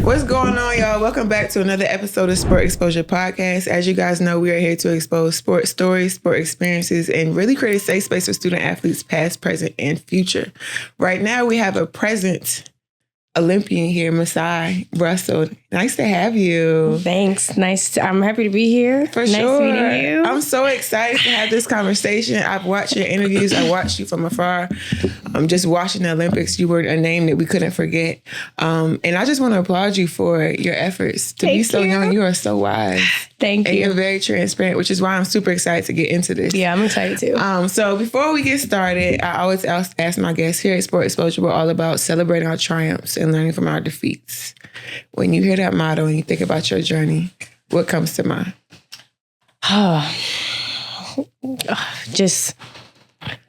What's going on, y'all? Welcome back to another episode of Sport Exposure Podcast. As you guys know, we are here to expose sport stories, sport experiences, and really create a safe space for student athletes past, present, and future. Right now, we have a present Olympian here, Masai Russell. Nice to have you. Thanks. I'm happy to be here. For sure. Nice meeting you. I'm so excited to have this conversation. I've watched your interviews. I watched you from afar. I'm just watching the Olympics. You were a name that we couldn't forget. And I just want to applaud you for your efforts. To be so young, you are so wise. Thank you. And you're very transparent, which is why I'm super excited to get into this. Yeah, I'm excited too. So before we get started, I always ask my guests here at Sport Exposure, we're all about celebrating our triumphs and learning from our defeats. When you hear that motto and you think about your journey, what comes to mind?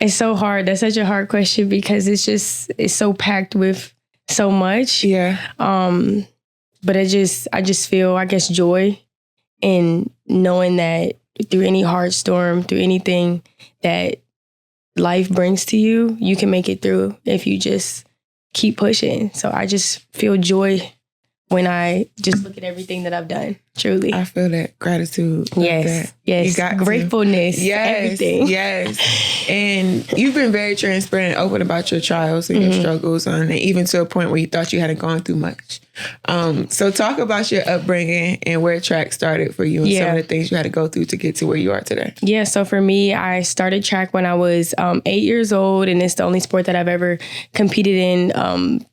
It's so hard. That's such a hard question because it's so packed with so much. Yeah. But I just feel, I guess, joy in knowing that through any hard storm, through anything that life brings to you, you can make it through if you just keep pushing. So I just feel joy when I just look at everything that I've done, truly. I feel that. Gratitude. Yes. Yes. You got gratefulness. Yes. Everything. Yes. And you've been very transparent and open about your trials and your struggles, and even to a point where you thought you hadn't gone through much. So talk about your upbringing and where track started for you and some of the things you had to go through to get to where you are today. Yeah. So for me, I started track when I was 8 years old, and it's the only sport that I've ever competed in,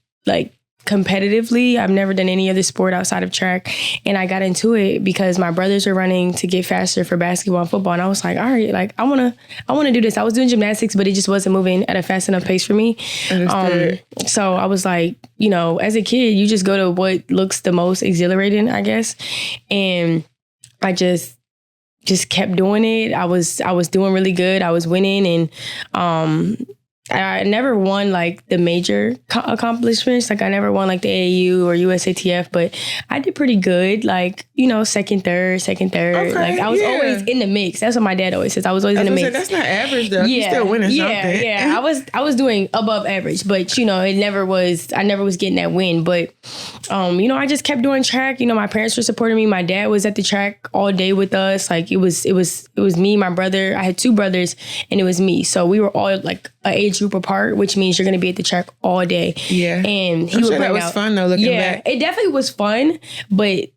competitively. I've never done any other sport outside of track. And I got into it because my brothers were running to get faster for basketball and football. And I was like, all right, like I want to do this. I was doing gymnastics, but it just wasn't moving at a fast enough pace for me. So I was like, as a kid, you just go to what looks the most exhilarating, I guess. And I just kept doing it. I was doing really good. I was winning, and I never won like the major accomplishments. Like I never won like the AAU or USATF, but I did pretty good. Like, second, third. Okay, Like I was always in the mix. That's what my dad always says. I was always in the mix. That's not average though. Yeah. You still winning something. Yeah. I was doing above average, but I never was getting that win. But I just kept doing track. My parents were supporting me. My dad was at the track all day with us. Like it was me, my brother. I had two brothers, and it was me. So we were all like an age group apart, which means you're going to be at the track all day. Yeah. And he would bring that was fun though, looking back. It definitely was fun, but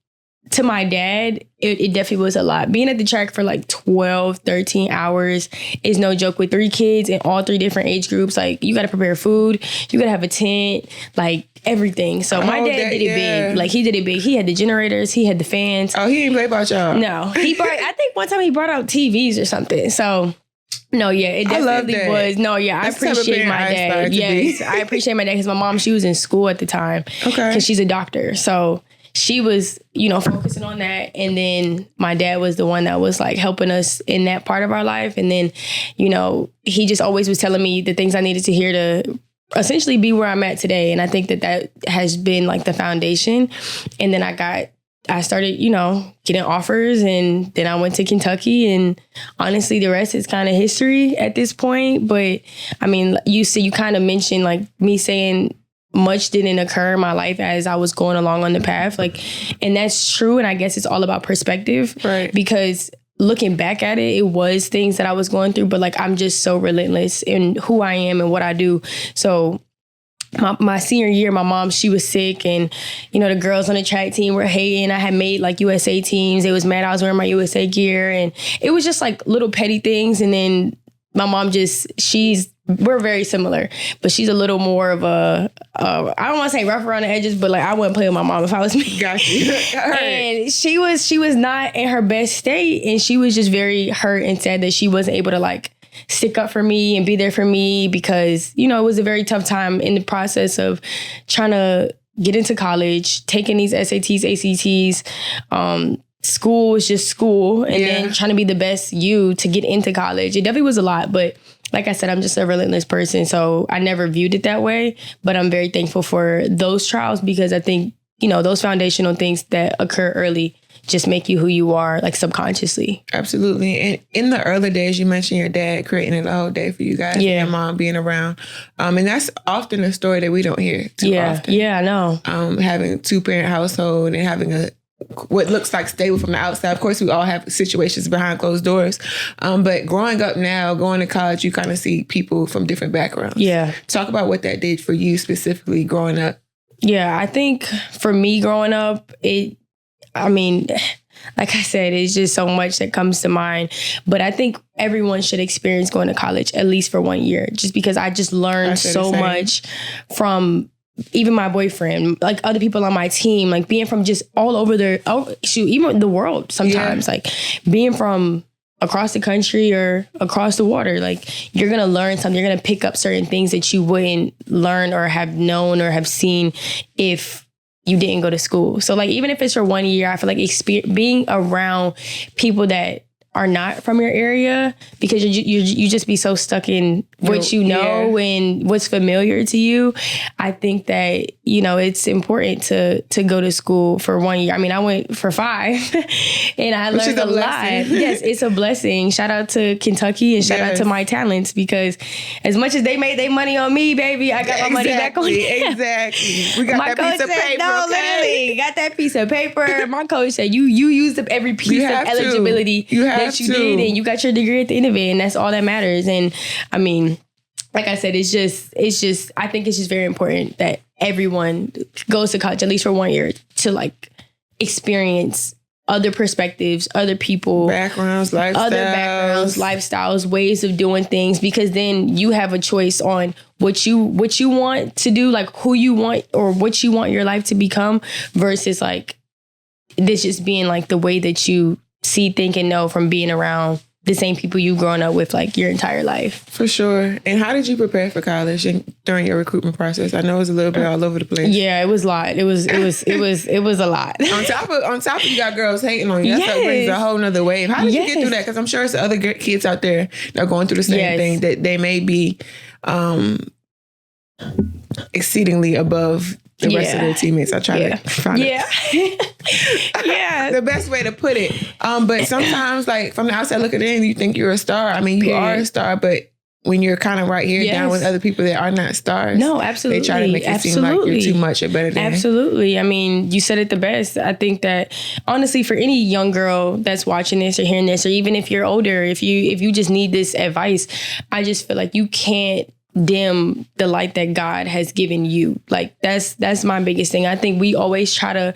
to my dad, it definitely was a lot. Being at the track for like 12, 13 hours is no joke with 3 kids in all 3 different age groups. Like you got to prepare food, you got to have a tent, like everything. So my dad did it big. Like he did it big. He had the generators, he had the fans. Oh, he didn't play about y'all. No, I think one time he brought out TVs or something. So no, yeah, it definitely was. No, yeah, I appreciate my dad. Yes, I appreciate my dad because my mom, she was in school at the time. Okay. Because she's a doctor. So she was, focusing on that. And then my dad was the one that was like helping us in that part of our life. And then, he just always was telling me the things I needed to hear to essentially be where I'm at today. And I think that has been like the foundation. And then I started, getting offers, and then I went to Kentucky, and honestly, the rest is kind of history at this point. But I mean, you kind of mentioned like me saying much didn't occur in my life as I was going along on the path. Like, and that's true. And I guess it's all about perspective, right? Because looking back at it, it was things that I was going through, but like, I'm just so relentless in who I am and what I do. So my senior year, my mom, she was sick, and, the girls on the track team were hating. I had made like USA teams. They was mad I was wearing my USA gear, and it was just like little petty things. And then my mom we're very similar, but she's a little more of I don't want to say rough around the edges, but like I wouldn't play with my mom if I was me. Got you. And she was not in her best state, and she was just very hurt and sad that she wasn't able to like stick up for me and be there for me, because, it was a very tough time in the process of trying to get into college, taking these SATs, ACTs, school was just school, and then trying to be the best you to get into college. It definitely was a lot, but like I said, I'm just a relentless person, so I never viewed it that way. But I'm very thankful for those trials, because I think those foundational things that occur early just make you who you are, like subconsciously. Absolutely. And in the early days, you mentioned your dad creating it a whole day for you guys. Yeah. And your mom being around. And that's often a story that we don't hear too often. Yeah, I know. Having a 2-parent household and having what looks like stable from the outside. Of course, we all have situations behind closed doors. But growing up now, going to college, you kind of see people from different backgrounds. Yeah. Talk about what that did for you specifically growing up. Yeah, I think for me growing up, like I said, it's just so much that comes to mind. But I think everyone should experience going to college at least for 1 year, just because I just learned so much from even my boyfriend, like other people on my team, like being from just all over even the world sometimes, like being from across the country or across the water, like you're going to learn something. You're going to pick up certain things that you wouldn't learn or have known or have seen if you didn't go to school. So like, even if it's for 1 year, I feel like being around people that are not from your area, because you just be so stuck in what you know and what's familiar to you. I think that, it's important to go to school for 1 year. I mean, I went for 5 and I learned a lot. Yes, it's a blessing. Shout out to Kentucky and shout out to my talents, because as much as they made their money on me, baby, I got my money back on them. Exactly. We got that piece of paper. No, literally, got that piece of paper. My coach said, you used up every piece of eligibility that you did, and you got your degree at the end of it, and that's all that matters. And I mean, like I said, it's just I think it's just very important that everyone goes to college at least for 1 year to like experience other perspectives, other people, backgrounds, lifestyles, ways of doing things, because then you have a choice on what you want to do, like who you want or what you want your life to become, versus like this just being like the way that you see, think, and know from being around the same people you've grown up with like your entire life. For sure. And how did you prepare for college and during your recruitment process? I know it was a little bit all over the place. Yeah, it was a lot. It was a lot. On top of you got girls hating on you. That brings a whole nother wave. How did you get through that? Because I'm sure it's other kids out there that are going through the same thing, that they may be exceedingly above the rest of their teammates. I try to find the best way to put it. But sometimes, like from the outside looking in, you think you're a star. I mean, you are a star, but when you're kind of right here down with other people that are not stars, no, absolutely, they try to make it seem like you're too much or better than. Absolutely. I mean, you said it the best. I think that honestly, for any young girl that's watching this or hearing this, or even if you're older, if you just need this advice, I just feel like you can't dim the light that God has given you. Like that's my biggest thing. I think we always try to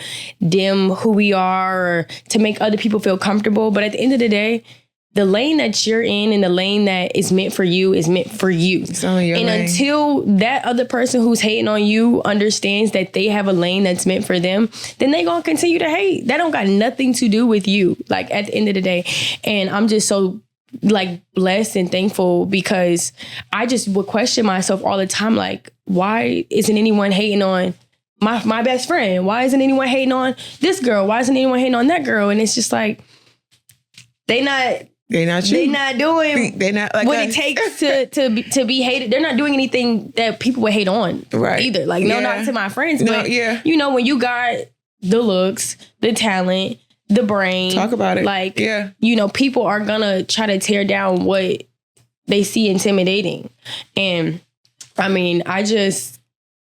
dim who we are or to make other people feel comfortable. But at the end of the day, the lane that you're in and the lane that is meant for you is meant for you. And until that other person who's hating on you understands that they have a lane that's meant for them, then they gonna continue to hate. That don't got nothing to do with you, like at the end of the day. And I'm just so like blessed and thankful, because I just would question myself all the time, like, why isn't anyone hating on my best friend? Why isn't anyone hating on this girl? Why isn't anyone hating on that girl? And it's just like, they're not doing like what it takes to be hated. They're not doing anything that people would hate on either. Like, no, not to my friends, but when you got the looks, the talent, the brain. Talk about it. Like, people are gonna try to tear down what they see intimidating. And I mean, I just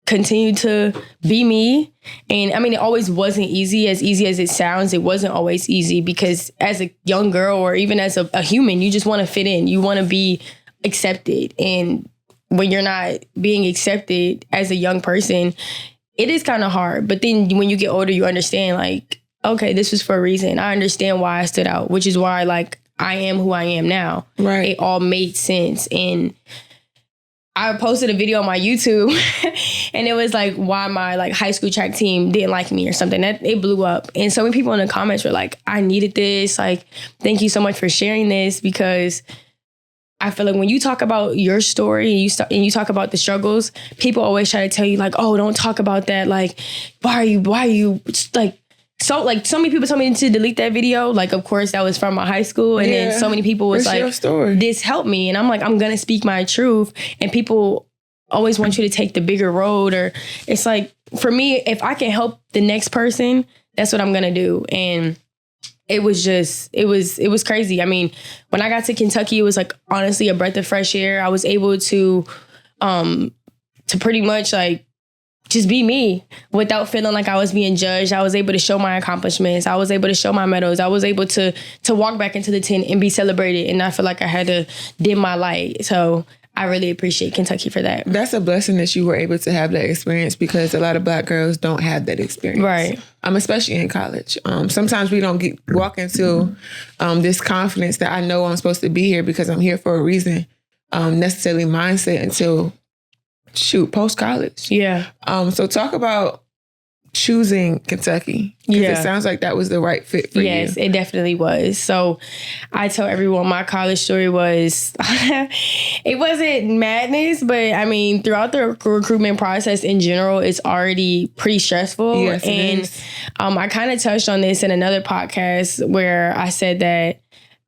continue to be me. And I mean, it always wasn't easy as it sounds. It wasn't always easy, because as a young girl or even as a human, you just want to fit in. You want to be accepted. And when you're not being accepted as a young person, it is kind of hard. But then when you get older, you understand, like, okay, this was for a reason. I understand why I stood out, which is why, like, I am who I am now. Right. It all made sense. And I posted a video on my YouTube and it was like why my like high school track team didn't like me or something. That it blew up. And so many people in the comments were like, I needed this. Like, thank you so much for sharing this, because I feel like when you talk about your story and you talk about the struggles, people always try to tell you like, oh, don't talk about that. Like, why are you like, so like so many people told me to delete that video. Like, of course, that was from my high school. And then so many people was like, this helped me. And I'm like, I'm going to speak my truth. And people always want you to take the bigger road, or it's like, for me, if I can help the next person, that's what I'm going to do. And it was crazy. I mean, when I got to Kentucky, it was like, honestly, a breath of fresh air. I was able to pretty much like just be me without feeling like I was being judged. I was able to show my accomplishments. I was able to show my medals. I was able to walk back into the tent and be celebrated and not feel like I had to dim my light. So I really appreciate Kentucky for that. That's a blessing that you were able to have that experience, because a lot of Black girls don't have that experience. Right. Especially in college. Sometimes we don't walk into this confidence that I know I'm supposed to be here because I'm here for a reason, necessarily mindset until post-college. Yeah. So talk about choosing Kentucky. Yeah. It sounds like that was the right fit for you. Yes, it definitely was. So I tell everyone my college story was, it wasn't madness, but I mean, throughout the recruitment process in general, it's already pretty stressful. Yes, and I kind of touched on this in another podcast where I said that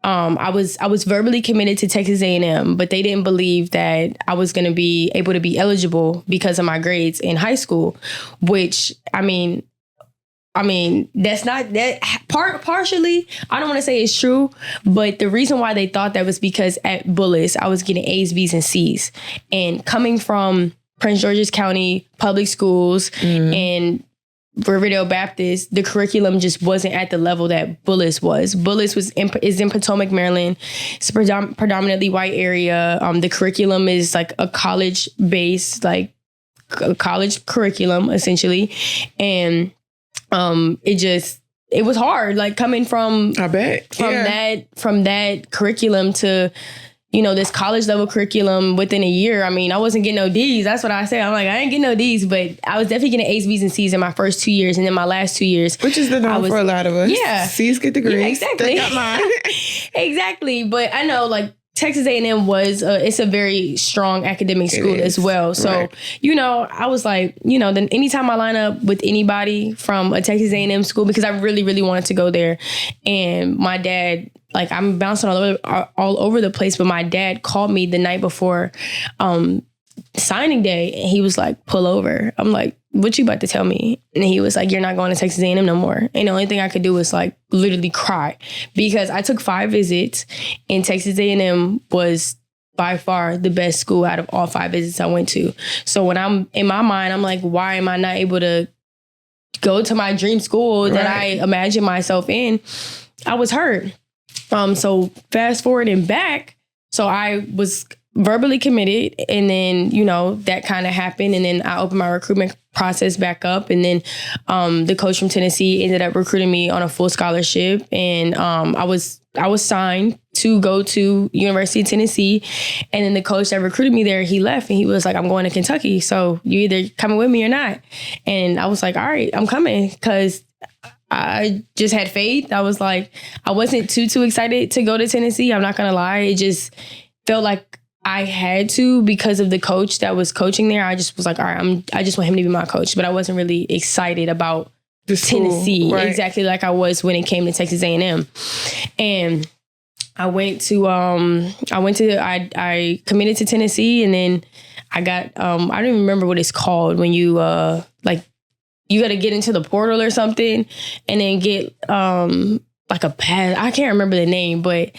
I was verbally committed to Texas A&M, but they didn't believe that I was going to be able to be eligible because of my grades in high school, which, I mean, that's not that partially. I don't want to say it's true, but the reason why they thought that was because at Bullis, I was getting A's, B's, and C's, and coming from Prince George's County public schools and Riverdale Baptist, the curriculum just wasn't at the level that Bullis was. Bullis is in Potomac, Maryland. It's a predominantly white area. The curriculum is like a college-based, like a college curriculum, essentially. And it was hard, like coming from that curriculum to, you know, this college level curriculum within a year. I mean, I wasn't getting no D's. That's what I say. I'm like, I ain't getting no D's, but I was definitely getting A's, B's, and C's in my first 2 years. And then my last 2 years. Which is the norm for a lot of us. Yeah. C's get degrees. Yeah, exactly. Got mine. Exactly. But I know, like, Texas A&M it's a very strong academic school as well. So, right. You know, I was like, you know, then anytime I line up with anybody from a Texas A&M school, because I really, really wanted to go there. And my dad, like, I'm bouncing all over the place, but my dad called me the night before signing day, and he was like, pull over. I'm like, what you about to tell me? And he was like, you're not going to Texas A&M no more. And the only thing I could do was like literally cry, because I took 5 visits, and Texas A&M was by far the best school out of all 5 visits I went to. So when I'm in my mind, I'm like, why am I not able to go to my dream school that I imagine myself in? I was hurt. So fast forward and back. So I was verbally committed, and then, you know, that kind of happened. And then I opened my recruitment process back up. And then the coach from Tennessee ended up recruiting me on a full scholarship. And I was signed to go to University of Tennessee. And then the coach that recruited me there, he left, and he was like, I'm going to Kentucky. So you either coming with me or not. And I was like, all right, I'm coming, because I just had faith. I was like, I wasn't too excited to go to Tennessee. I'm not going to lie. It just felt like I had to, because of the coach that was coaching there. I just was like, all right, I just want him to be my coach. But I wasn't really excited about Tennessee, right? Exactly like I was when it came to Texas A&M. And I committed to Tennessee, and then I got, I don't even remember what it's called when you, you got to get into the portal or something and then get like a pass. I can't remember the name, but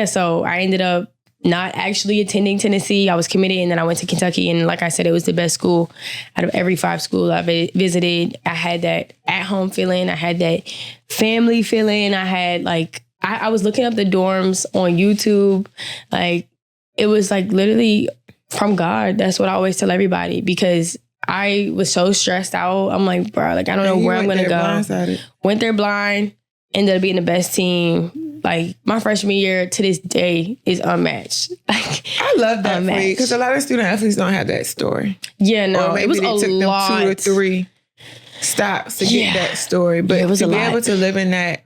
so I ended up not actually attending Tennessee. I was committed, and then I went to Kentucky. And like I said, it was the best school out of every 5 schools I visited. I had that at-home feeling. I had that family feeling. I had like, I was looking up the dorms on YouTube. Like, it was like literally from God. That's what I always tell everybody, because I was so stressed out. I'm like, bro, like, I don't know where I'm going to go. Blindsided. Went there blind, ended up being the best team. Like, my freshman year to this day is unmatched. Like, I love that for you, because a lot of student athletes don't have that story. Yeah, no, or maybe it was it took them 2 or 3 stops to get that story. But it was to be able to live in that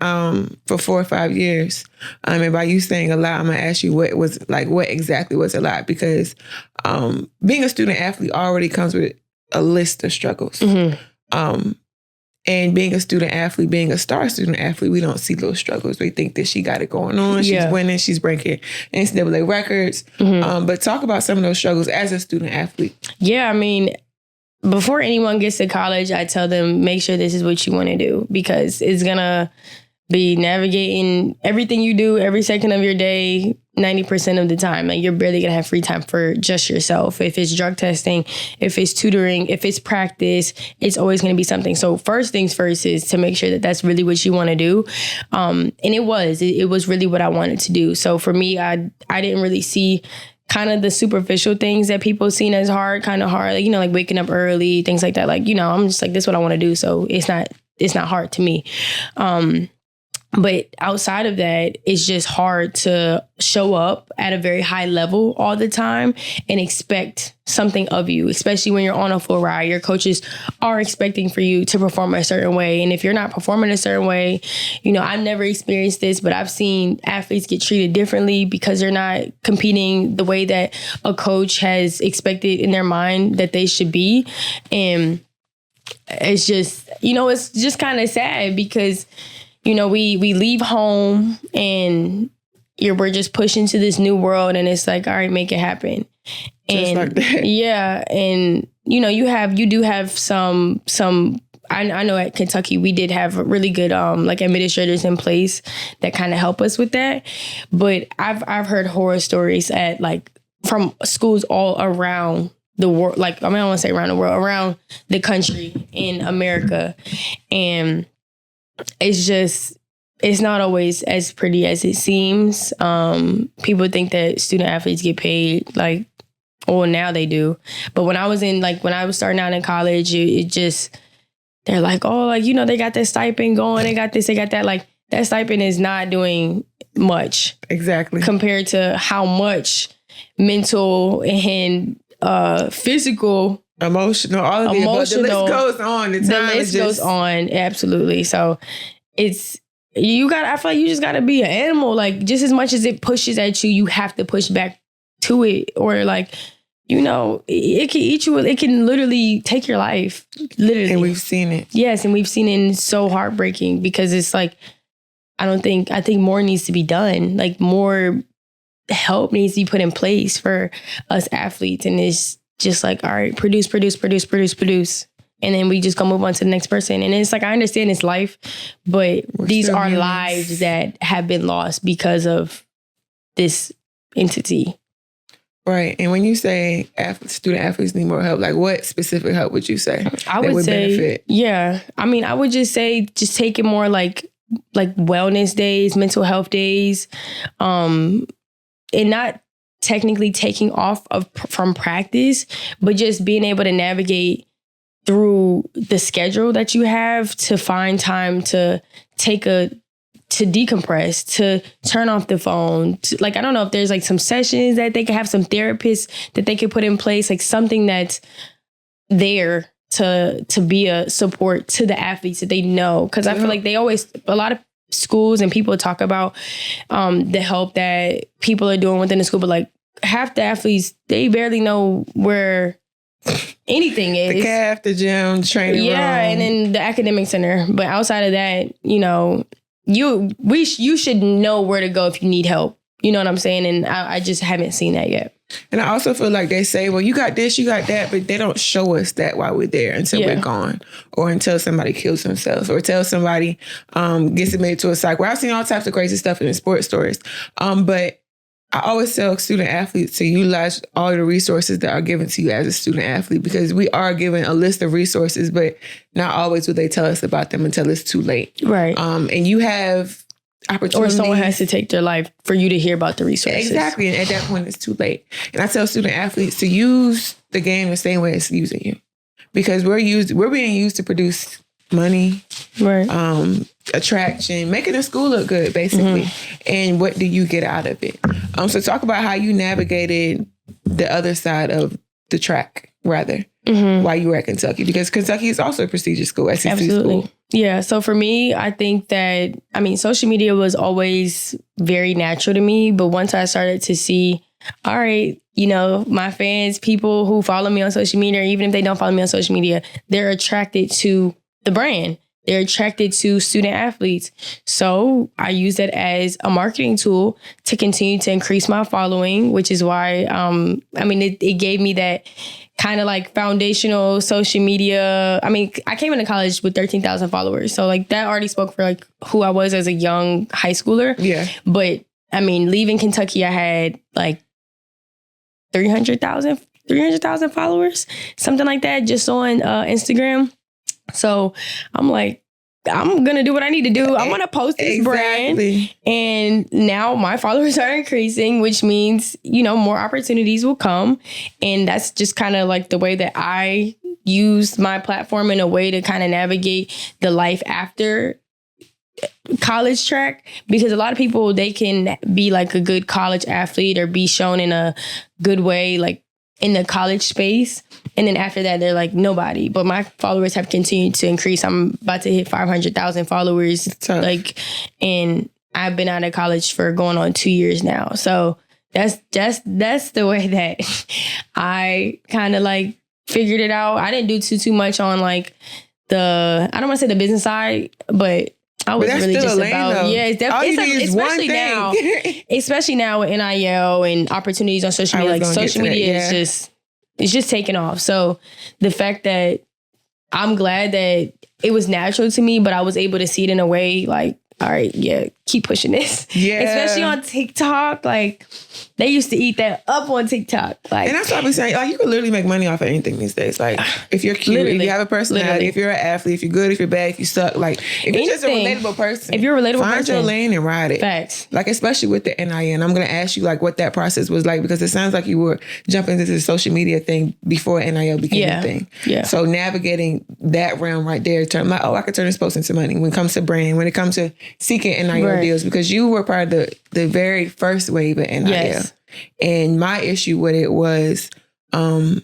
for 4 or 5 years, and by you saying a lot, I'm gonna ask you what exactly was a lot, because being a student athlete already comes with a list of struggles. Mm-hmm. And being a student athlete, being a star student athlete, we don't see those struggles. We think that she got it going on. She's winning. She's breaking NCAA records. But talk about some of those struggles as a student athlete. Yeah, I mean, before anyone gets to college, I tell them, make sure this is what you want to do, because it's going to be navigating everything you do every second of your day, 90% of the time. Like, you're barely going to have free time for just yourself. If it's drug testing, if it's tutoring, if it's practice, it's always going to be something. So first things first is to make sure that that's really what you want to do. And it was really what I wanted to do. So for me, I didn't really see kind of the superficial things that people seen as kind of hard, like, you know, like waking up early, things like that. Like, you know, I'm just like, this is what I want to do. So it's not hard to me. But outside of that, it's just hard to show up at a very high level all the time and expect something of you, especially when you're on a full ride. Your coaches are expecting for you to perform a certain way. And if you're not performing a certain way, you know, I've never experienced this, but I've seen athletes get treated differently because they're not competing the way that a coach has expected in their mind that they should be. And it's just, you know, it's just kind of sad because, you know, we leave home and we're just pushed into this new world, and it's like, all right, make it happen. And just like that. Yeah. And, you know, you do have some, I know at Kentucky, we did have really good, like, administrators in place that kind of help us with that. But I've heard horror stories from schools all around the world. Like, I mean, I don't want to say around the world, around the country in America. And it's not always as pretty as it seems. People think that student athletes get paid, like, well, now they do. But when I was starting out in college, they're like, oh, like, you know, they got this stipend going, they got this, they got that. Like, that stipend is not doing much. Exactly. Compared to how much mental and physical, emotional, all of the above. The list goes on. The list goes on. Absolutely. So I feel like you just gotta be an animal. Like, just as much as it pushes at you, you have to push back to it. Or, like, you know, it can eat you. It can literally take your life. Literally. And we've seen it. Yes. And we've seen it, and it's so heartbreaking because it's like, I think more needs to be done. Like, more help needs to be put in place for us athletes. And it's just like, all right, produce. And then we just go move on to the next person. And it's like, I understand it's life, but these are lives that have been lost because of this entity. Right. And when you say student athletes need more help, like, what specific help would you say I would say benefit? Yeah. I mean, I would just say just take it more like wellness days, mental health days, and not technically taking off from practice, but just being able to navigate through the schedule that you have to find time to to decompress, to turn off the phone. Like, I don't know if there's like some sessions that they could have, some therapists that they could put in place, like something that's there to be a support to the athletes that they know. Cause I feel like a lot of schools and people talk about the help that people are doing within the school, but like half the athletes, they barely know where anything is. The calf, the gym, training room. Yeah, and then the academic center. But outside of that, you know, you should know where to go if you need help. You know what I'm saying? And I just haven't seen that yet. And I also feel like they say, well, you got this, you got that, but they don't show us that while we're there until we're gone, or until somebody kills themselves, or until somebody gets admitted to a psych. Where I've seen all types of crazy stuff in the sports stories. But I always tell student athletes to utilize all the resources that are given to you as a student athlete, because we are given a list of resources, but not always will they tell us about them until it's too late. Right. And you have opportunities. Or someone has to take their life for you to hear about the resources. Exactly. And at that point, it's too late. And I tell student athletes to use the game the same way it's using you, because we're being used to produce money, right? Attraction, making the school look good, basically. Mm-hmm. And what do you get out of it? So talk about how you navigated the other side of the track, rather, while you were at Kentucky, because Kentucky is also a prestigious school, SEC Absolutely. School. Yeah. So for me, I think that, social media was always very natural to me. But once I started to see, all right, you know, my fans, people who follow me on social media, or even if they don't follow me on social media, they're attracted to the brand. they're attracted to student athletes. So I use that as a marketing tool to continue to increase my following, which is why, it gave me that kind of like foundational social media. I mean, I came into college with 13,000 followers. So like that already spoke for like who I was as a young high schooler. Yeah. But I mean, leaving Kentucky, I had like 300,000 followers, something like that, just on Instagram. So I'm like, I'm going to do what I need to do. I'm going to post this brand. And now my followers are increasing, which means, more opportunities will come. And that's just kind of like the way that I use my platform in a way to kind of navigate the life after college track, because a lot of people, they can be like a good college athlete or be shown in a good way, like in the college space. And then after that, they're like nobody. But my followers have continued to increase. I'm about to hit 500,000 followers. And I've been out of college for going on 2 years now. So that's the way that I kind of like figured it out. I didn't do too much on like I don't want to say the business side, but I was really just about, it's definitely, especially now with NIL and opportunities on social media. Like social media is just taking off. So the fact that I'm glad that it was natural to me, but I was able to see it in a way like, all right, keep pushing this. Yeah. Especially on TikTok. Like, they used to eat that up on TikTok. Like, and that's what I'm saying. Like, you can literally make money off of anything these days. Like, if you're cute, if you have a personality, if you're an athlete, if you're good, if you're bad, if you suck. Like, if you're just a relatable person. If you're a relatable find your lane and ride it. Facts. Like, especially with the NIL. And I'm going to ask you, like, what that process was like, because it sounds like you were jumping into the social media thing before NIL became a thing. Yeah. So navigating that realm right there, like, I could turn this post into money. When it comes to brand, when it comes to seeking NIL deals, because you were part of the very first wave of NIL. Yes. And my issue with it was the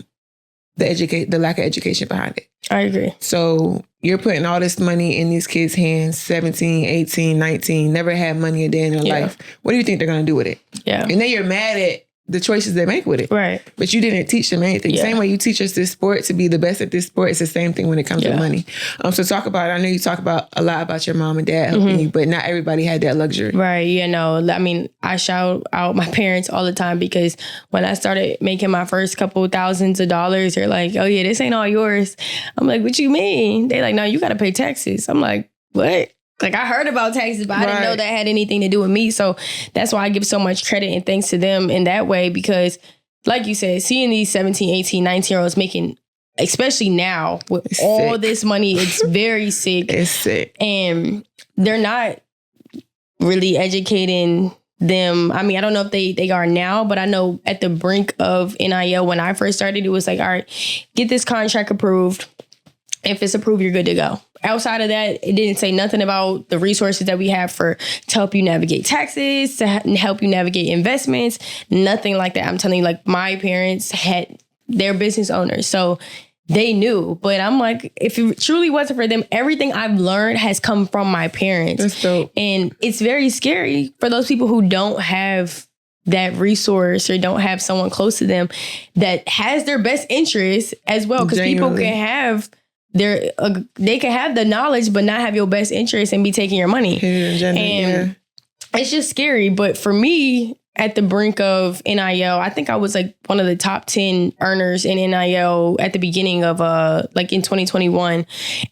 lack of education behind it. I agree. So you're putting all this money in these kids' hands, 17, 18, 19, never had money a day in their life. What do you think they're going to do with it? Yeah. And then you're mad at the choices they make with it. Right. But you didn't teach them anything. Yeah. Same way you teach us this sport to be the best at this sport, it's the same thing when it comes to money. So talk about, I know you talk about a lot about your mom and dad helping you, but not everybody had that luxury. Right. I mean, I shout out my parents all the time, because when I started making my first couple thousands of dollars, they're like, oh yeah, this ain't all yours. I'm like, what you mean? They're like, no, you got to pay taxes. I'm like, what? Like, I heard about taxes, but I didn't know that had anything to do with me. So that's why I give so much credit and thanks to them in that way, because like you said, seeing these 17, 18, 19-year-olds making, especially now with all this money, it's very sick. It's sick. And they're not really educating them. I mean, I don't know if they are now, but I know at the brink of NIL, when I first started, it was like, all right, get this contract approved. If it's approved, you're good to go. Outside of that, it didn't say nothing about the resources that we have to help you navigate taxes, to help you navigate investments, nothing like that. I'm telling you, like, my parents they're business owners, so they knew. But I'm like, if it truly wasn't for them, everything I've learned has come from my parents. That's dope. And it's very scary for those people who don't have that resource or don't have someone close to them that has their best interest as well. Because people can have they can have the knowledge but not have your best interest and be taking your money. And it's just scary. But for me, at the brink of NIL, I think I was like one of the top 10 earners in NIL at the beginning of like in 2021.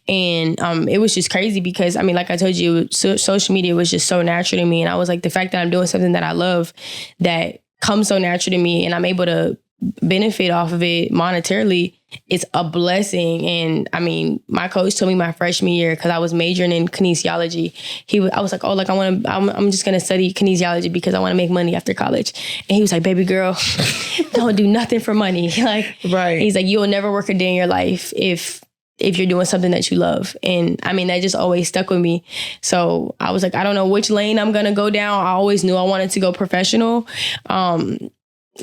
And it was just crazy because, I mean, like I told you, social media was just so natural to me. And I was like, the fact that I'm doing something that I love that comes so natural to me and I'm able to benefit off of it monetarily, it's a blessing. And I mean, my coach told me my freshman year, because I was majoring in kinesiology, I was like, oh, like I'm just gonna study kinesiology because I want to make money after college. And he was like, baby girl, don't do nothing for money. Like, right. He's like, you'll never work a day in your life if you're doing something that you love. And I mean, that just always stuck with me. So I was like, I don't know which lane I'm gonna go down. I always knew I wanted to go professional.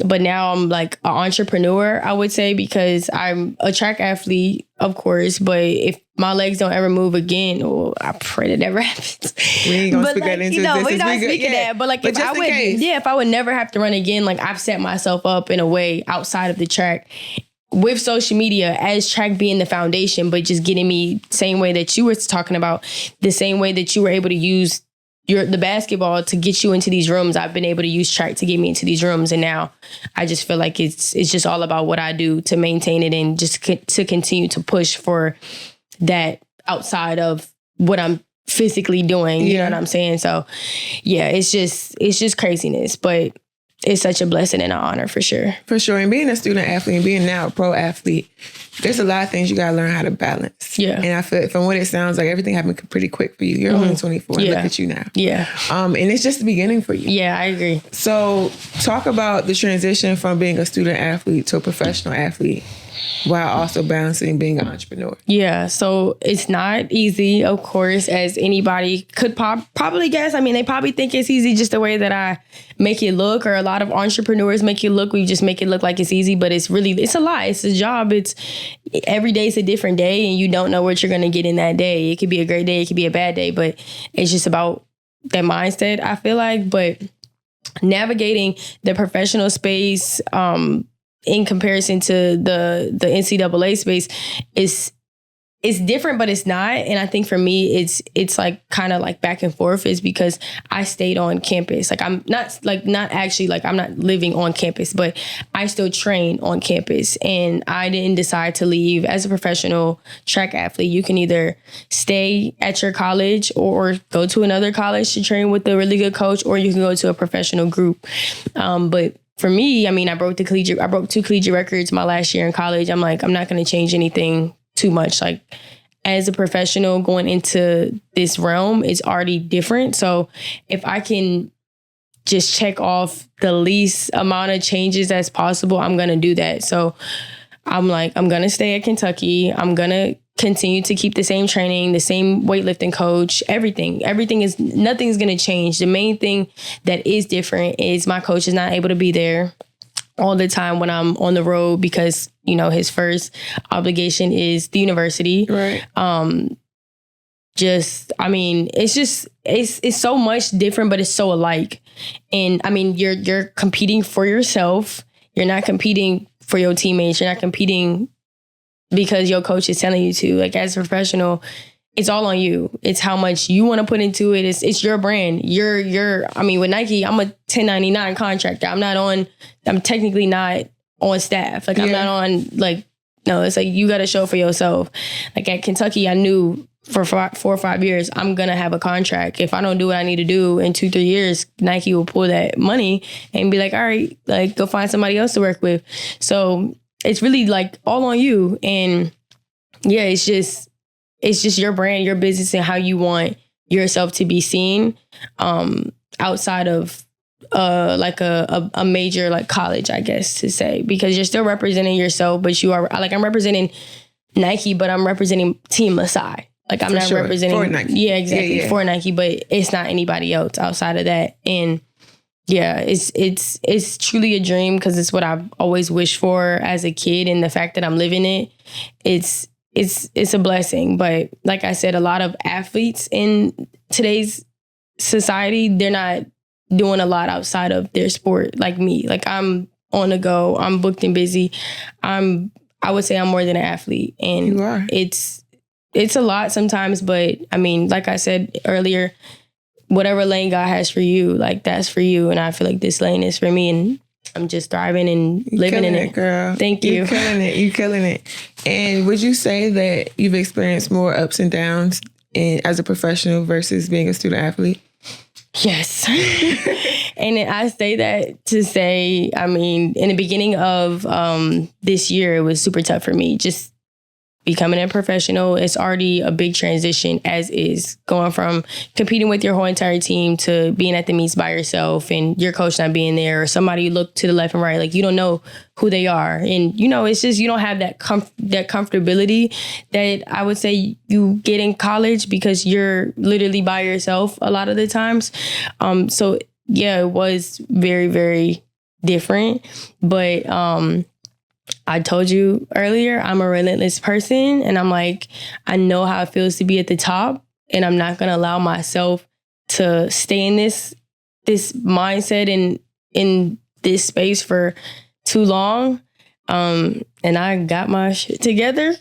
But now I'm like an entrepreneur, I would say, because I'm a track athlete, of course. But if my legs don't ever move again, I pray that never happens. We ain't gonna speak that into this. We're not speaking that. But like, if I would never have to run again, like, I've set myself up in a way outside of the track with social media, as track being the foundation, but just getting me same way that you were talking about, the same way that you were able to use the basketball to get you into these rooms, I've been able to use track to get me into these rooms. And now I just feel like it's just all about what I do to maintain it and just to continue to push for that outside of what I'm physically doing. You know what I'm saying? So yeah, it's just craziness, but it's such a blessing and an honor for sure. For sure. And being a student athlete and being now a pro athlete, there's a lot of things you got to learn how to balance. Yeah. And I feel from what it sounds like, everything happened pretty quick for you. You're only 24. And look at you now. Yeah. And it's just the beginning for you. Yeah, I agree. So talk about the transition from being a student athlete to a professional athlete while also balancing being an entrepreneur. Yeah, so it's not easy, of course, as anybody could probably guess. I mean, they probably think it's easy just the way that I make it look, or a lot of entrepreneurs make it look. We just make it look like it's easy, but it's a lie. It's a job. It's every day is a different day, and you don't know what you're going to get in that day. It could be a great day. It could be a bad day, but it's just about that mindset, I feel like. But navigating the professional space, in comparison to the NCAA space, it's different, but it's not. And I think for me, it's like kind of like back and forth, is because I stayed on campus. Like I'm not living on campus, but I still train on campus. And I didn't decide to leave as a professional track athlete. You can either stay at your college or go to another college to train with a really good coach, or you can go to a professional group. But for me, I mean, I broke 2 collegiate records my last year in college. I'm like, I'm not going to change anything too much. Like, as a professional going into this realm, it's already different. So if I can just check off the least amount of changes as possible, I'm going to do that. So I'm like, I'm going to stay at Kentucky. I'm going to continue to keep the same training, the same weightlifting coach, everything. Nothing's going to change. The main thing that is different is my coach is not able to be there all the time when I'm on the road, because, you know, his first obligation is the university. Right. It's so much different, but it's so alike. And I mean, you're competing for yourself. You're not competing for your teammates. You're not competing because your coach is telling you to. Like, as a professional, it's all on you. It's how much you want to put into it. It's your brand. With Nike, I'm a 1099 contractor. I'm technically not on staff. Like, I'm not on, like, no, it's like, you got to show for yourself. Like, at Kentucky, I knew for 4 or 5 years, I'm going to have a contract. If I don't do what I need to do in 2-3 years, Nike will pull that money and be like, all right, like, go find somebody else to work with. So it's really like all on you. And yeah, it's just your brand, your business, and how you want yourself to be seen, outside of like a major like college, I guess to say, because you're still representing yourself, but you are like, I'm representing Nike, but I'm representing Team Masai. Like, I'm not representing for Nike. Yeah, exactly. For Nike, but it's not anybody else outside of that. And yeah, it's truly a dream, because it's what I've always wished for as a kid, and the fact that I'm living it, it's a blessing. But like I said, a lot of athletes in today's society, they're not doing a lot outside of their sport like me. Like, I'm on the go, I'm booked and busy. I would say I'm more than an athlete, and you are. It's a lot sometimes, but I mean, like I said earlier, whatever lane God has for you, like, that's for you. And I feel like this lane is for me, and I'm just thriving and living in it. Girl. Thank you. You're killing it. And would you say that you've experienced more ups and downs as a professional versus being a student athlete? Yes. And I say that to say, I mean, in the beginning of this year, it was super tough for me. Just becoming a professional, it's already a big transition, as is going from competing with your whole entire team to being at the meets by yourself and your coach not being there, or somebody look to the left and right, like, you don't know who they are. And, you know, it's just, you don't have that comfortability that I would say you get in college, because you're literally by yourself a lot of the times. So yeah, it was very, very different. But I told you earlier, I'm a relentless person, and I'm like, I know how it feels to be at the top, and I'm not going to allow myself to stay in this mindset and in this space for too long. And And I got my shit together.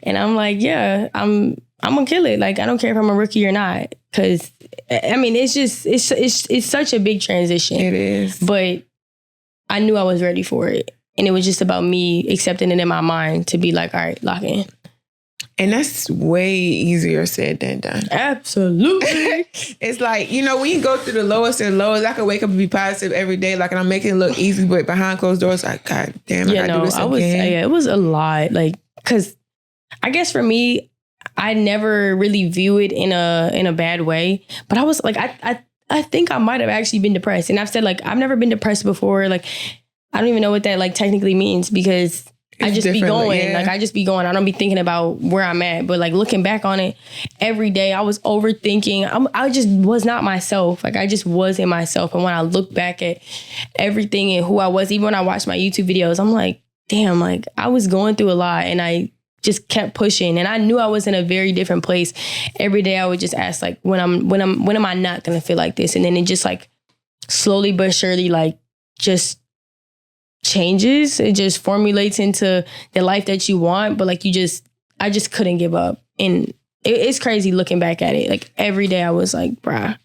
And I'm like, yeah, I'm gonna kill it. Like, I don't care if I'm a rookie or not. Cause I mean, it's such a big transition. It is. But I knew I was ready for it. And it was just about me accepting it in my mind to be like, all right, lock in. And that's way easier said than done. Absolutely. It's like, you know, when you go through the lowest and lowest, I could wake up and be positive every day, like, and I'm making it look easy, but behind closed doors, like, God damn, I gotta do this again. Yeah, it was a lot. Like, cause I guess for me, I never really view it in a bad way, but I was like, I think I might have actually been depressed. And I've said, like, I've never been depressed before. Like, I don't even know what that like technically means, because I just be going. Yeah. Like, I just be going. I don't be thinking about where I'm at. But like, looking back on it, every day I was overthinking. I just was not myself. Like, I just wasn't myself. And when I look back at everything and who I was, even when I watch my YouTube videos, I'm like, damn, like, I was going through a lot, and I just kept pushing. And I knew I was in a very different place. Every day I would just ask, like, when am I not gonna feel like this? And then it just like slowly but surely, like, just changes. It just formulates into the life that you want. But like, I just couldn't give up. And it's crazy looking back at it. Like, every day I was like, bruh.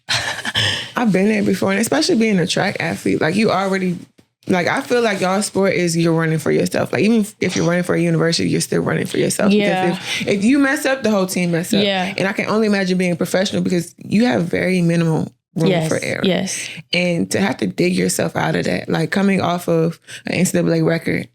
I've been there before. And especially being a track athlete, like, you already, like, I feel like y'all sport is you're running for yourself. Like, even if you're running for a university, you're still running for yourself. Yeah. Because if you mess up, the whole team mess up. Yeah. And I can only imagine being professional, because you have very minimal room for error. Yes. And to have to dig yourself out of that, like, coming off of an NCAA record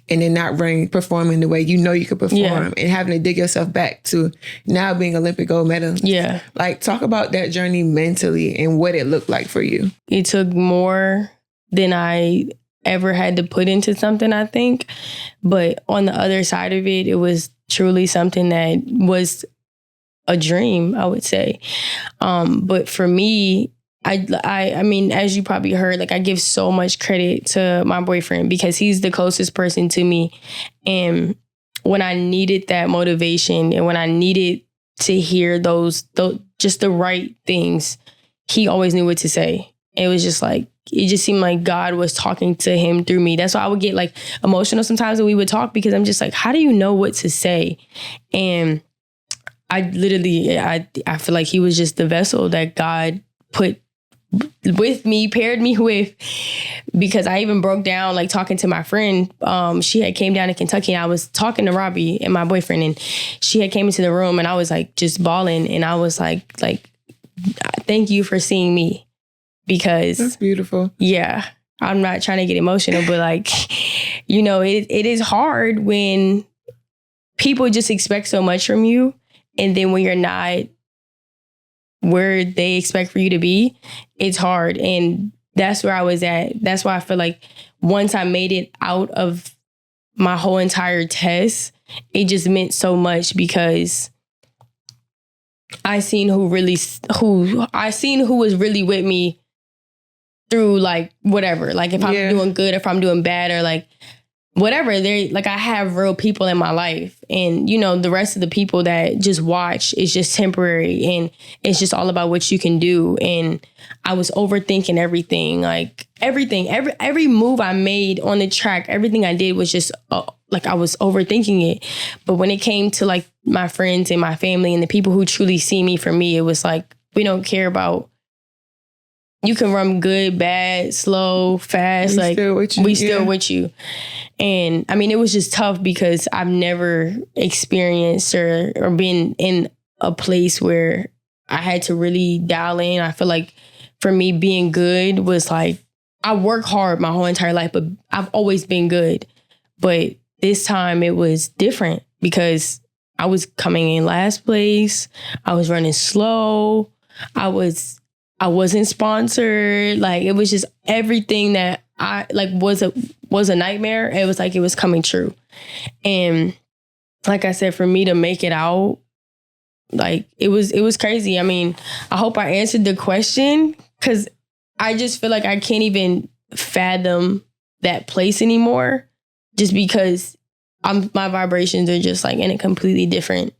and then not performing the way you know you could perform, and having to dig yourself back to now being Olympic gold medalist. Yeah. Like, talk about that journey mentally and what it looked like for you. It took more than I ever had to put into something, I think. But on the other side of it, it was truly something that was a dream, I would say. But for me, I mean, as you probably heard, like, I give so much credit to my boyfriend, because he's the closest person to me. And when I needed that motivation, and when I needed to hear those just the right things, he always knew what to say. It was just like, it just seemed like God was talking to him through me. That's why I would get like emotional sometimes when we would talk, because I'm just like, how do you know what to say? And I literally, I feel like he was just the vessel that God put with me, paired me with, because I even broke down, like, talking to my friend. She had came down to Kentucky, and I was talking to Robbie and my boyfriend, and she had came into the room, and I was like just bawling, and I was like, thank you for seeing me, because that's beautiful. Yeah. I'm not trying to get emotional, but like, you know, it is hard when people just expect so much from you. And then when you're not where they expect for you to be, it's hard. And that's where I was at. That's why I feel like once I made it out of my whole entire test, it just meant so much, because I seen who was really with me through, like, whatever. Like, if I'm doing good, if I'm doing bad, or like whatever, I have real people in my life. And, you know, the rest of the people that just watch is just temporary, and it's just all about what you can do. And I was overthinking everything, like every move I made on the track, everything I did was just like, I was overthinking it. But when it came to like my friends and my family and the people who truly see me for me, it was like, we don't care about, you can run good, bad, slow, fast. We still with you. And I mean, it was just tough, because I've never experienced or been in a place where I had to really dial in. I feel like for me, being good was like, I work hard my whole entire life, but I've always been good. But this time it was different, because I was coming in last place. I was running slow. I wasn't sponsored. Like, it was just everything that I like was a nightmare. It was like it was coming true. And like I said, for me to make it out, like, it was crazy. I mean, I hope I answered the question, because I just feel like I can't even fathom that place anymore, just because my vibrations are just like in a completely different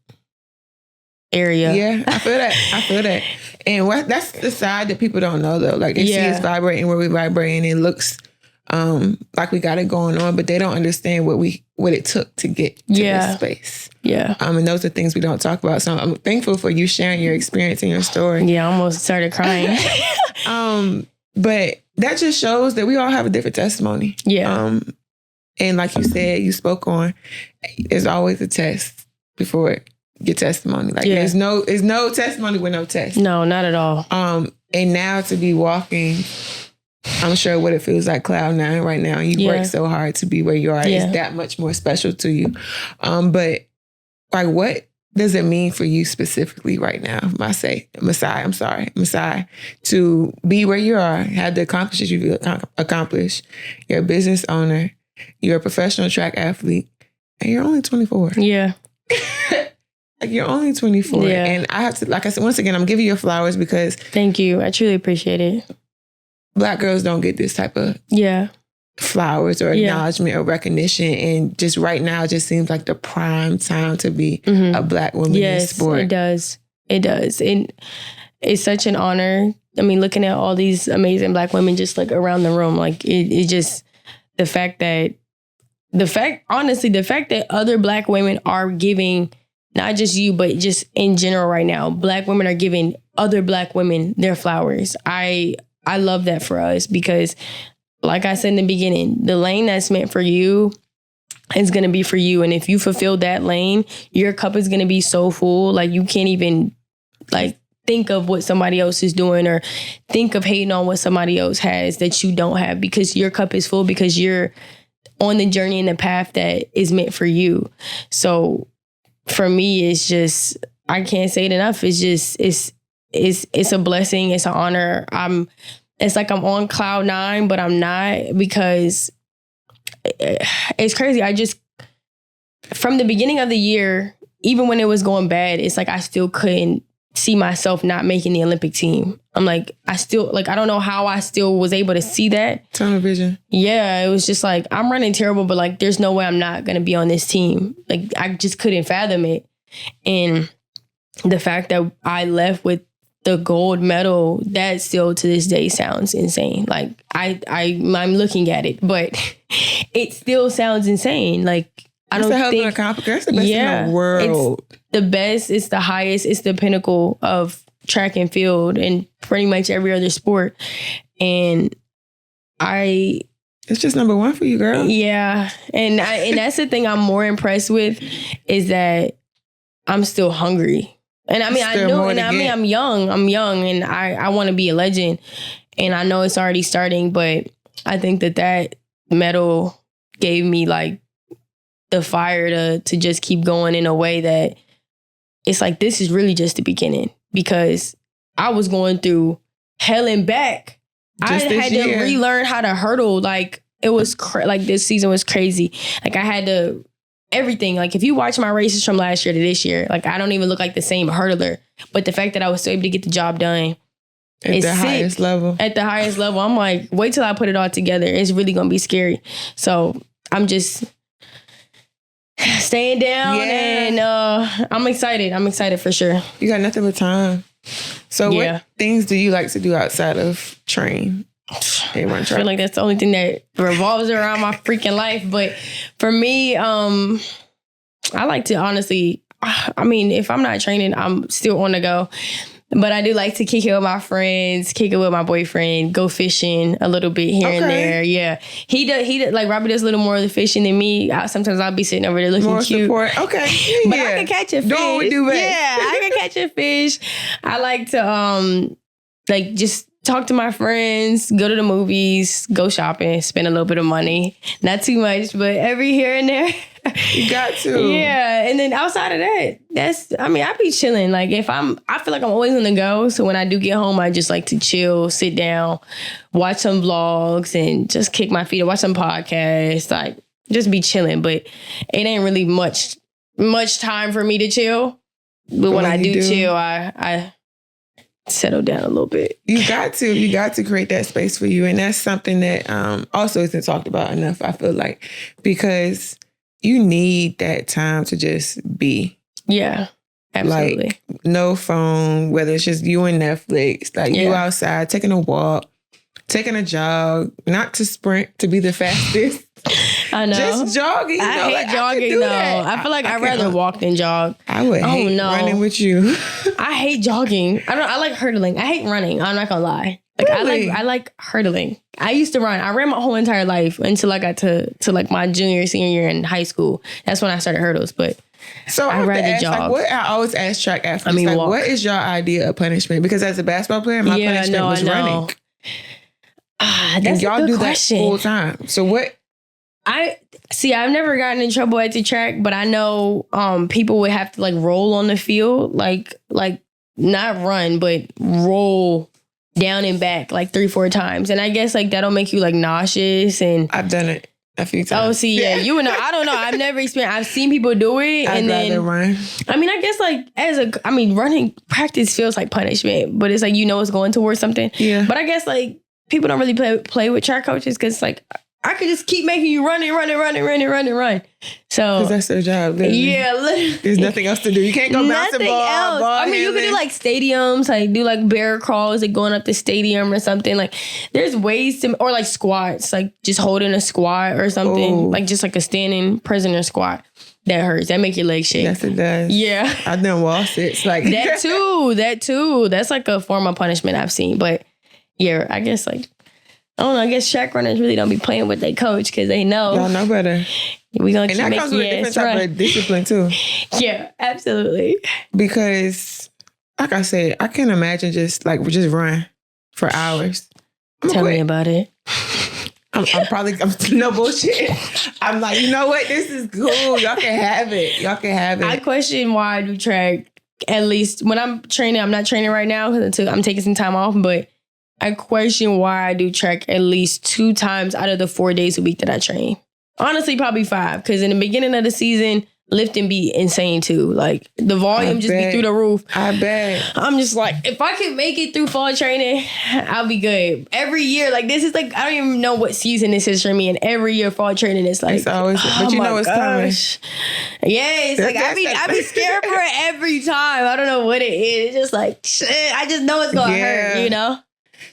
area. Yeah, I feel that. And that's the side that people don't know, though. Like, they see us vibrating where we vibrate, and it looks like we got it going on, but they don't understand what we what it took to get to this space. Yeah. And those are things we don't talk about. So I'm thankful for you sharing your experience and your story. Yeah, I almost started crying. But that just shows that we all have a different testimony. Yeah. And like you said, you spoke on, there's always a test before your testimony. Like there's no testimony with no test. No, not at all. And now to be walking, I'm sure what it feels like cloud nine right now. You worked so hard to be where you are. It's that much more special to you. But like, what does it mean for you specifically right now, Masai, to be where you are, have the accomplishments you've accomplished? You're a business owner. You're a professional track athlete. And you're only 24. Yeah. Like, you're only 24. Yeah. And I have to, like I said, once again, I'm giving you your flowers because... Thank you. I truly appreciate it. Black girls don't get this type of flowers or acknowledgement or recognition. And just right now, it just seems like the prime time to be a Black woman in sport. It does. It does. And it's such an honor. I mean, looking at all these amazing Black women just like around the room, like it just, the fact that other Black women are giving, not just you, but just in general right now, Black women are giving other Black women their flowers. I love that for us because, like I said in the beginning, the lane that's meant for you is going to be for you. And if you fulfill that lane, your cup is going to be so full. Like, you can't even like think of what somebody else is doing or think of hating on what somebody else has that you don't have, because your cup is full because you're on the journey and the path that is meant for you. So for me, it's just, I can't say it enough. It's just, it's a blessing. It's an honor. It's like I'm on cloud nine, but I'm not, because it's crazy. From the beginning of the year, even when it was going bad, it's like I still couldn't see myself not making the Olympic team. I'm like, I don't know how I still was able to see that. Tunnel vision. Yeah, it was just like, I'm running terrible, but like, there's no way I'm not going to be on this team. Like, I just couldn't fathom it. And the fact that I left with the gold medal, that still to this day sounds insane. Like, I'm looking at it, but it still sounds insane. Like, I don't think it's the best in the world. It's the best. It's the highest. It's the pinnacle of track and field and pretty much every other sport. And it's just number one for you, girl. Yeah, and that's the thing I'm more impressed with, is that I'm still hungry. And I mean, I'm young, and I want to be a legend, and I know it's already starting, but I think that medal gave me like the fire to just keep going in a way that it's like, this is really just the beginning, because I was going through hell and back. I had to relearn how to hurdle. Like, it was like, this season was crazy. Like, I had to everything. Like, if you watch my races from last year to this year, like, I don't even look like the same hurdler. But the fact that I was so able to get the job done at the highest level. At the highest level, I'm like, wait till I put it all together. It's really gonna be scary. So I'm just staying down, and I'm excited. I'm excited for sure. You got nothing but time. So what things do you like to do outside of train? I feel like that's the only thing that revolves around my freaking life. But for me, I like to honestly, I mean, if I'm not training, I'm still on the go. But I do like to kick it with my friends, kick it with my boyfriend, go fishing a little bit here and there. Yeah. He does, like, Robbie does a little more of the fishing than me. Sometimes I'll be sitting over there looking more cute. Support. Okay. But I can catch a fish. Don't we do that? Yeah, I can catch a fish. I like to, like, just talk to my friends, go to the movies, go shopping, spend a little bit of money. Not too much, but every here and there. You got to. Yeah. And then outside of that, I be chilling. Like, I feel like I'm always on the go. So when I do get home, I just like to chill, sit down, watch some vlogs, and just kick my feet or watch some podcasts. Like, just be chilling. But it ain't really much time for me to chill. But when I do chill, I settle down a little bit. You got to create that space for you. And that's something that also isn't talked about enough, I feel like, because you need that time to just be. Yeah, absolutely. Like, no phone, whether it's just you and Netflix, like you outside, taking a walk, taking a jog, not to sprint to be the fastest. I know. Just jogging. I hate jogging though. I feel like I'd rather walk than jog. I would hate running with you. I hate jogging. I like hurdling. I hate running. I'm not gonna lie. Like really? I like hurdling. I used to run. I ran my whole entire life until I got to like my junior, senior year in high school. That's when I started hurdles. But so I'd rather jog. Like, I always ask track athletes, what is your idea of punishment? Because as a basketball player, my punishment was running. That's and y'all a good do question. That full time. So what? I've never gotten in trouble at the track, but I know people would have to like roll on the field, like not run, but roll down and back like 3-4 times. And I guess like that'll make you like nauseous. And I've done it a few times. Oh, see, yeah, you know, I don't know. I've never experienced. I've seen people do it, I'd rather run. I mean, I guess like running practice feels like punishment, but it's like it's going towards something. Yeah. But I guess like people don't really play with track coaches because like I could just keep making you run. So because that's their job. Literally. Yeah, literally. There's nothing else to do. You can't go bounce the ball. I mean, you could do like stadiums, like do like bear crawls, like going up the stadium or something. Like there's ways to, or like squats, like just holding a squat or something, like just like a standing prisoner squat. That hurts. That make your legs shake. Yes, it does. Yeah, I've done wall sits like that too. That's like a form of punishment I've seen. But yeah, I guess like. I don't know. I guess track runners really don't be playing with their coach because they know. Y'all know better. We gonna and that comes with a different type of discipline too. Yeah, absolutely. Because, like I said, I can't imagine just run for hours. Tell me about it. I'm no bullshit. I'm like, you know what? This is cool. Y'all can have it. I question why I do track. At least when I'm training, I'm not training right now because I'm taking some time off, but. I question why I do track at least 2 times out of the 4 days a week that I train. Honestly, probably 5. Because in the beginning of the season, lifting be insane too. Like the volume be through the roof. I bet. I'm just like, if I can make it through fall training, I'll be good. Every year, like this is like, I don't even know what season this is for me. And every year fall training is like, it's always, but you know it's coming. Yeah, it's like, I be scared for it every time. I don't know what it is. It's just like, shit, I just know it's going to hurt,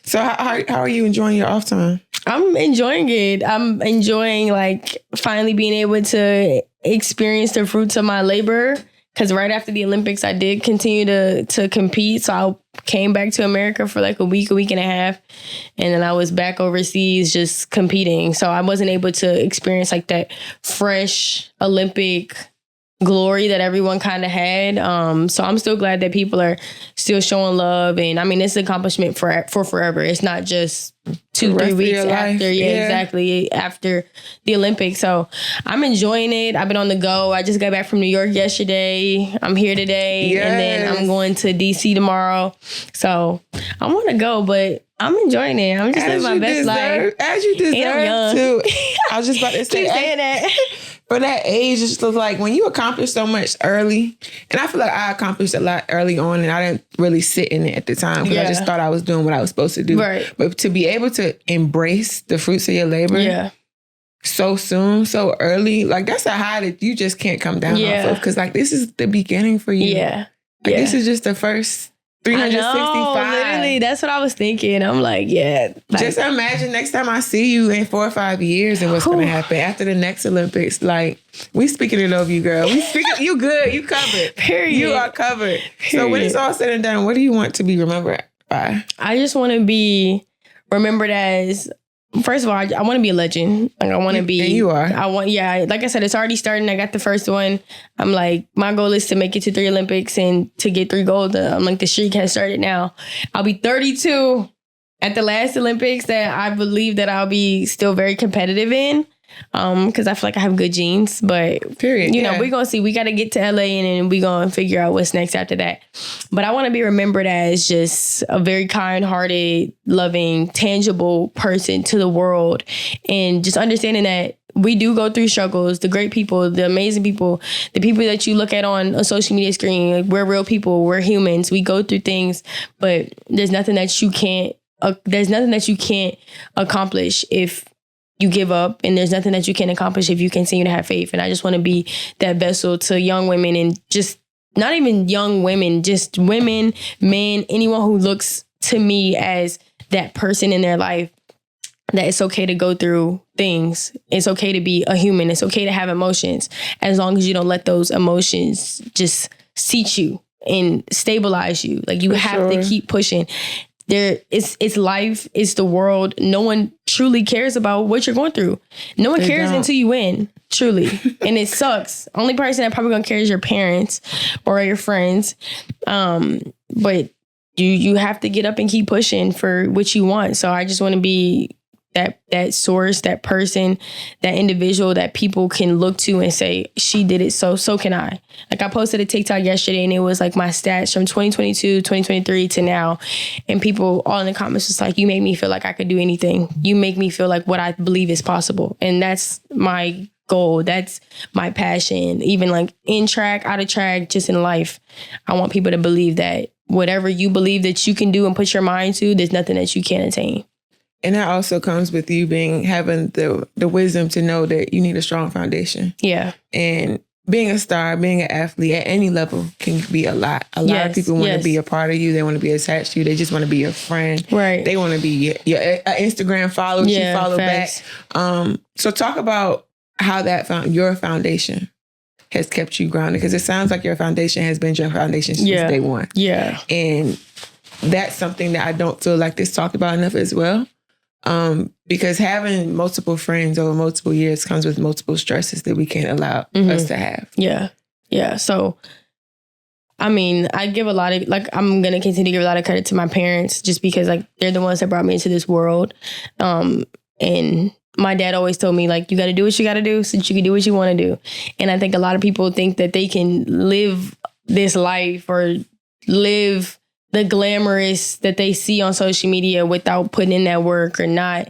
So how are you enjoying your off time? I'm enjoying it. I'm enjoying like finally being able to experience the fruits of my labor. Because right after the Olympics, I did continue to compete. So I came back to America for like a week and a half. And then I was back overseas just competing. So I wasn't able to experience like that fresh Olympic glory that everyone kind of had. So I'm still glad that people are still showing love. And I mean, it's an accomplishment for forever. It's not just 2-3 weeks after. Yeah, exactly. After the Olympics. So I'm enjoying it. I've been on the go. I just got back from New York yesterday. I'm here today. Yes. And then I'm going to DC tomorrow. So I want to go, but I'm enjoying it. I'm just living my best life. As you deserve to. I was just about to say keep saying that. For that age, it's just like when you accomplish so much early, and I feel like I accomplished a lot early on and I didn't really sit in it at the time because I just thought I was doing what I was supposed to do. Right. But to be able to embrace the fruits of your labor so soon, so early, like that's a high that you just can't come down off of because like this is the beginning for you. Yeah. Like, this is just the first 365. Literally, that's what I was thinking. I'm like, just imagine next time I see you in 4 or 5 years and what's going to happen after the next Olympics. Like, we speaking it over you, girl. We speaking, you good, you covered. Period. You are covered. Period. So when it's all said and done, what do you want to be remembered by? I just want to be remembered as, first of all, I want to be a legend. Like I want to be. And you are. Like I said, it's already starting. I got the first one. I'm like, my goal is to make it to 3 Olympics and to get 3 gold. I'm like, the streak has started now. I'll be 32 at the last Olympics that I believe that I'll be still very competitive in. Because I feel like I have good genes, but period. We're gonna see. We got to get to LA and then we're gonna figure out what's next after that. But I want to be remembered as just a very kind-hearted, loving, tangible person to the world, and just understanding that we do go through struggles. The great people, the amazing people, the people that you look at on a social media screen, like, we're real people. We're humans. We go through things, but there's nothing that you can't. There's nothing that you can't accomplish if you give up, and there's nothing that you can accomplish if you continue to have faith. And I just want to be that vessel to young women, and just not even young women, just women, men, anyone who looks to me as that person in their life that it's okay to go through things. It's okay to be a human. It's okay to have emotions, as long as you don't let those emotions just seat you and stabilize you. Like, you have to keep pushing. It's life, it's the world. No one truly cares about what you're going through. No one cares until you win, truly. And it sucks. Only person that probably gonna care is your parents or your friends. But you have to get up and keep pushing for what you want. So I just want to be that source, that person, that individual that people can look to and say, she did it, so can I. Like, I posted a TikTok yesterday and it was like my stats from 2022, 2023 to now. And people all in the comments was like, you make me feel like I could do anything. You make me feel like what I believe is possible. And that's my goal. That's my passion. Even like in track, out of track, just in life. I want people to believe that whatever you believe that you can do and put your mind to, there's nothing that you can't attain. And that also comes with you having the wisdom to know that you need a strong foundation. Yeah. And being a star, being an athlete at any level can be a lot. A lot of people want to be a part of you. They want to be attached to you. They just want to be your friend. Right. They want to be your Instagram follower. You follow facts. Back. So talk about how your foundation has kept you grounded, because it sounds like your foundation has been your foundation since day one. Yeah. And that's something that I don't feel like is talked about enough as well. Because having multiple friends over multiple years comes with multiple stresses that we can't allow us to have. Yeah. Yeah. So, I mean, I give a lot of, like, I'm going to continue to give a lot of credit to my parents, just because, like, they're the ones that brought me into this world. And my dad always told me, like, you got to do what you got to do so that you can do what you want to do. And I think a lot of people think that they can live this life or live the glamorous that they see on social media without putting in that work, or not,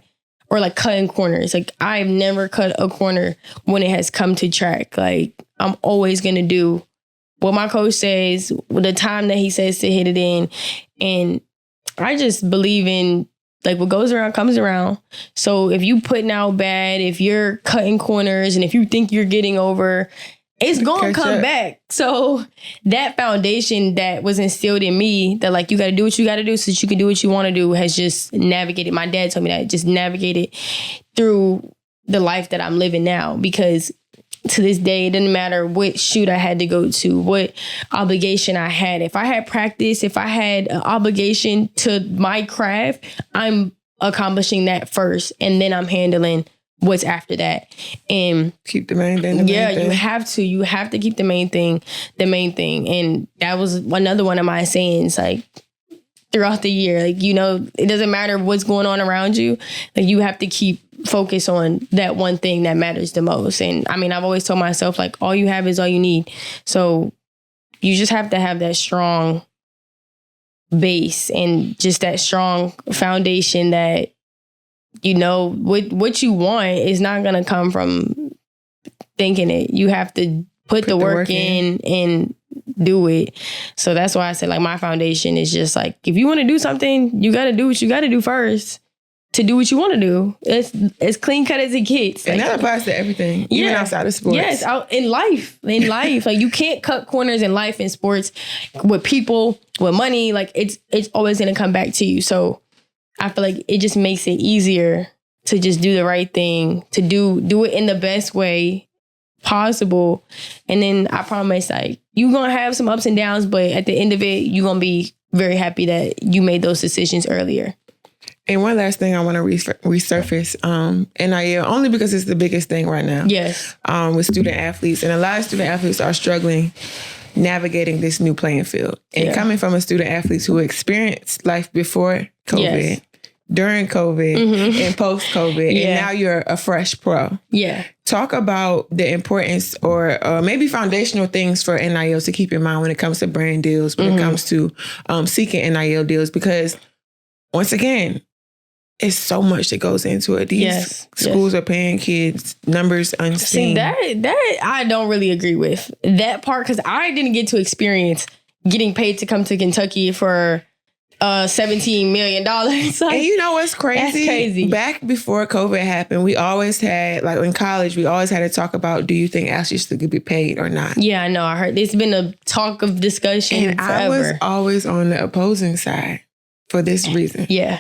or like cutting corners. Like, I've never cut a corner when it has come to track. Like, I'm always going to do what my coach says, the time that he says to hit it in. And I just believe in, like, what goes around comes around. So if you putting out bad, if you're cutting corners, and if you think you're getting over, it's going to come back. So that foundation that was instilled in me, that, like, you got to do what you got to do so that you can do what you want to do, has just navigated. My dad told me that, just navigated through the life that I'm living now. Because to this day, it didn't matter what shoot I had to go to, what obligation I had. If I had practice, if I had an obligation to my craft, I'm accomplishing that first. And then I'm handling what's after that. And keep the main thing. You have to keep the main thing. And that was another one of my sayings, like, throughout the year. Like, you know, it doesn't matter what's going on around you. Like, you have to keep focus on that one thing that matters the most. And I mean, I've always told myself, like, all you have is all you need. So you just have to have that strong base and just that strong foundation that, you know, what you want is not going to come from thinking it. You have to put the work in and do it. So that's why I said, like, my foundation is just like, if you want to do something, you got to do what you got to do first to do what you want to do. It's as clean cut as it gets. And that applies to everything, even outside of sports. Yes, in life. Like, you can't cut corners in life, in sports, with people, with money. Like, it's always going to come back to you. So I feel like it just makes it easier to just do the right thing, to do it in the best way possible. And then I promise, like, you're going to have some ups and downs, but at the end of it, you're going to be very happy that you made those decisions earlier. And one last thing I want to resurface, NIL, only because it's the biggest thing right now. Yes. With student athletes. And a lot of student athletes are struggling navigating this new playing field. And coming from a student athlete who experienced life before COVID, during COVID, and post-COVID, and now you're a fresh pro. Yeah. Talk about the importance or maybe foundational things for NIL to keep in mind when it comes to brand deals, when it comes to seeking NIL deals, because once again, it's so much that goes into it. These schools are paying kids numbers unseen. See, that I don't really agree with that part, because I didn't get to experience getting paid to come to Kentucky for $17 million. Like, and you know what's crazy? That's crazy. Back before COVID happened, we always had, like in college, we always had to talk about, do you think athletes should be paid or not? Yeah, I know. I heard it's been a talk of discussion and forever. I was always on the opposing side for this reason. Yeah.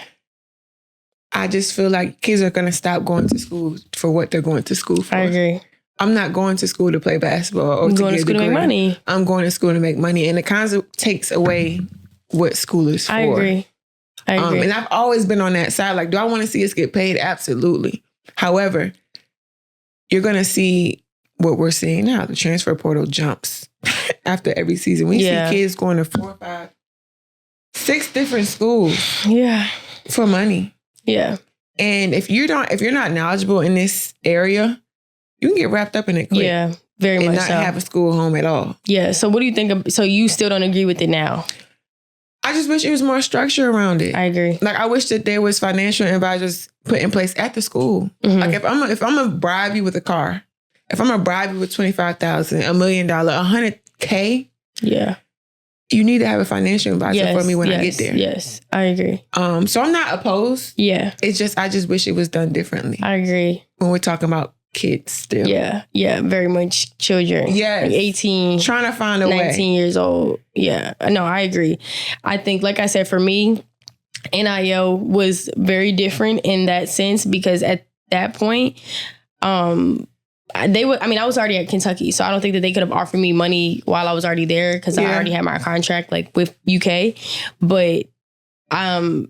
I just feel like kids are going to stop going to school for what they're going to school for. I agree. I'm not going to school to play basketball or to get a degree. To make money. I'm going to school to make money. And it kind of takes away what school is for. I agree. And I've always been on that side. Like, do I want to see us get paid? Absolutely. However, you're going to see what we're seeing now. The transfer portal jumps after every season. We see kids going to 4, 5, 6 different schools. Yeah. For money. Yeah. And if you're not knowledgeable in this area, you can get wrapped up in it quick. Yeah, very much so. And not have a school home at all. Yeah. So what do you think so you still don't agree with it now? I just wish there was more structure around it. I agree. Like, I wish that there was financial advisors put in place at the school. Mm-hmm. Like, if I'm gonna bribe you with a car, if I'm gonna bribe you with $25,000, $1 million, $100K, you need to have a financial advisor for me when I get there. Yes, I agree. So I'm not opposed. Yeah. It's just, I just wish it was done differently. I agree. When we're talking about kids still. Yeah, very much children. Yeah. Like 18. Trying to find a 19 years old. Yeah. No, I agree. I think, like I said, for me, NIL was very different in that sense because at that point, I was already at Kentucky, so I don't think that they could have offered me money while I was already there because I already had my contract like with UK. But I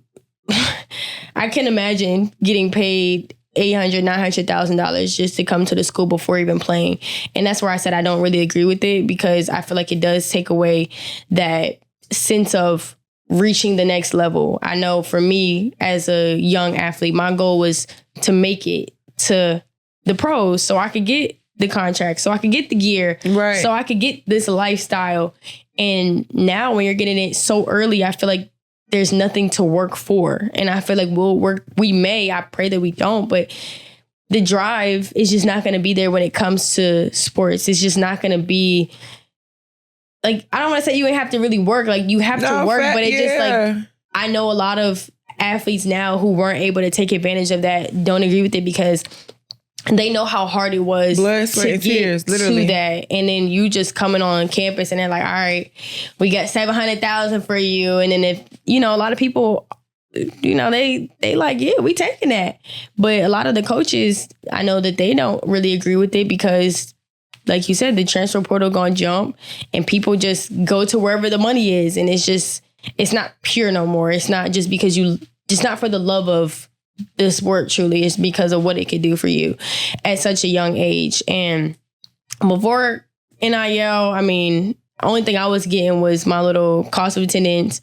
can imagine getting paid $800,000, $900,000 just to come to the school before even playing. And that's where I said I don't really agree with it because I feel like it does take away that sense of reaching the next level. I know for me as a young athlete, my goal was to make it to the pros so I could get the contract, so I could get the gear, right, so I could get this lifestyle. And now when you're getting it so early, I feel like there's nothing to work for. And I feel like we'll work. We may, I pray that we don't, but the drive is just not going to be there when it comes to sports. It's just not going to be like, I don't want to say you have to really work. Like you have to work, but it just like, I know a lot of athletes now who weren't able to take advantage of that don't agree with it because they know how hard it was blood, sweat, and tears, literally. To that. And then you just coming on campus and they're like, all right, we got $700,000 for you. And then if, a lot of people, they like, yeah, we taking that. But a lot of the coaches, I know that they don't really agree with it because like you said, the transfer portal gonna jump and people just go to wherever the money is. And it's not pure no more. It's not just because just not for the love of the sport truly, is because of what it could do for you at such a young age. And before NIL, only thing I was getting was my little cost of attendance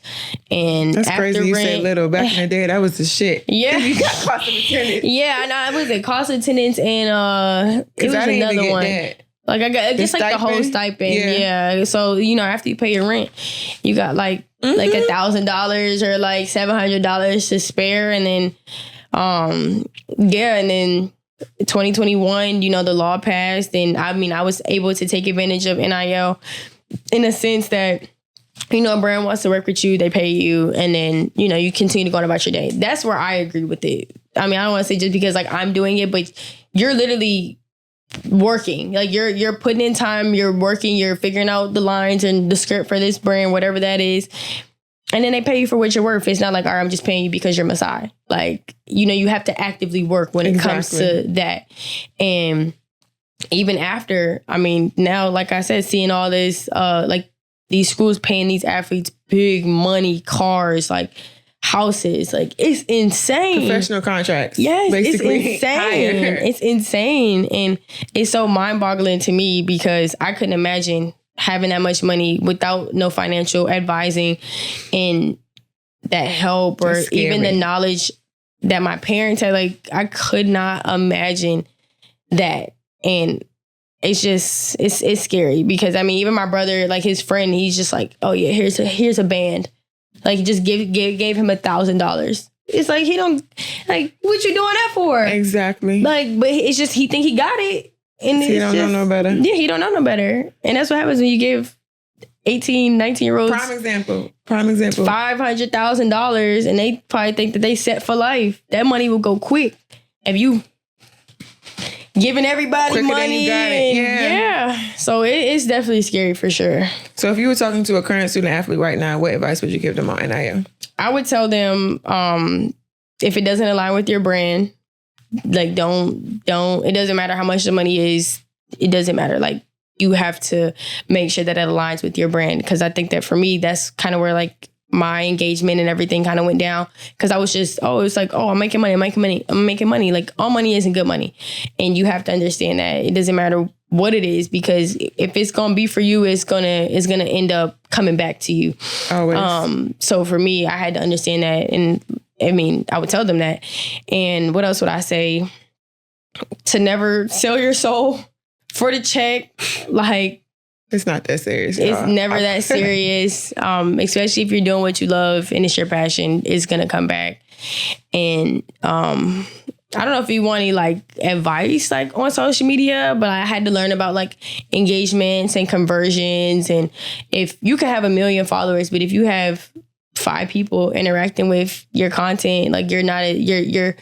and that's after crazy. You rent. said little back in the day. That was the shit. Yeah, you got cost of attendance. Yeah, I know. It was a cost of attendance and it was another one. That. Like I got just like the whole stipend. Yeah. So after you pay your rent, you got like $1,000 or like $700 to spare, and then. And then 2021, the law passed, and I was able to take advantage of NIL in a sense that, a brand wants to work with you, they pay you, and then, you continue to go on about your day. That's where I agree with it. I don't want to say just because like I'm doing it, but you're literally working. Like you're putting in time, you're working, you're figuring out the lines and the script for this brand, whatever that is. And then they pay you for what you're worth. It's not like, all right, I'm just paying you because you're Masai. Like, you have to actively work when it comes to that. And even after, now, like I said, seeing all this, like these schools paying these athletes big money, cars, like houses, like it's insane. Professional contracts. Yes, basically it's insane. Higher. It's insane. And it's so mind-boggling to me because I couldn't imagine having that much money without no financial advising and that help or even the knowledge that my parents had. Like, I could not imagine that. And it's just, it's scary because even my brother, like his friend, he's just like, oh yeah, here's a band. Like just gave him $1,000. It's like, he don't, like, what you doing that for? Exactly. Like, but it's just, he think he got it. And he don't know no better. Yeah, he don't know no better. And that's what happens when you give 18, 19-year-olds... Prime example. $500,000 and they probably think that they set for life. That money will go quick. If you giving everybody quicker money. You got it. Yeah. So it's definitely scary for sure. So if you were talking to a current student athlete right now, what advice would you give them on NIL? I would tell them if it doesn't align with your brand, like don't, it doesn't matter how much the money is. It doesn't matter. Like, you have to make sure that it aligns with your brand. Because I think that for me, that's kind of where like my engagement and everything kind of went down. Because I was just, it's like, I'm making money. I'm making money. Like, all money isn't good money. And you have to understand that it doesn't matter what it is, because if it's going to be for you, it's going to end up coming back to you. Always. So for me, I had to understand that. And I mean, I would tell them that. And what else would I say? To never sell your soul for the check. Like, it's not that serious. It's never that serious. Especially if you're doing what you love and it's your passion, it's going to come back. And I don't know if you want any like advice like on social media, but I had to learn about like engagements and conversions. And if you could have 1 million followers, but if you have 5 people interacting with your content, like your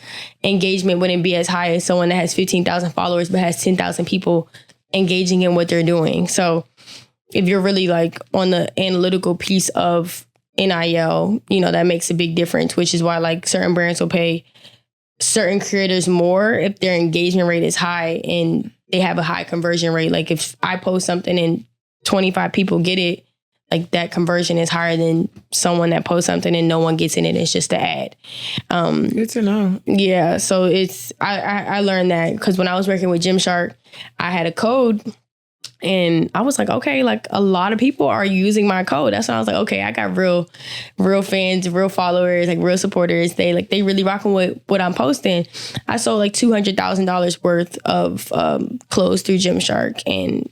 engagement wouldn't be as high as someone that has 15,000 followers but has 10,000 people engaging in what they're doing. So if you're really like on the analytical piece of NIL, that makes a big difference, which is why like certain brands will pay certain creators more if their engagement rate is high and they have a high conversion rate. Like if I post something and 25 people get it, like that conversion is higher than someone that posts something and no one gets in it. It's just an ad. Good to know. Yeah. So I learned that because when I was working with Gymshark, I had a code and I was like, okay, like a lot of people are using my code. That's when I was like, okay, I got real fans, real followers, like real supporters. They really rocking with what I'm posting. I sold like $200,000 worth of clothes through Gymshark, and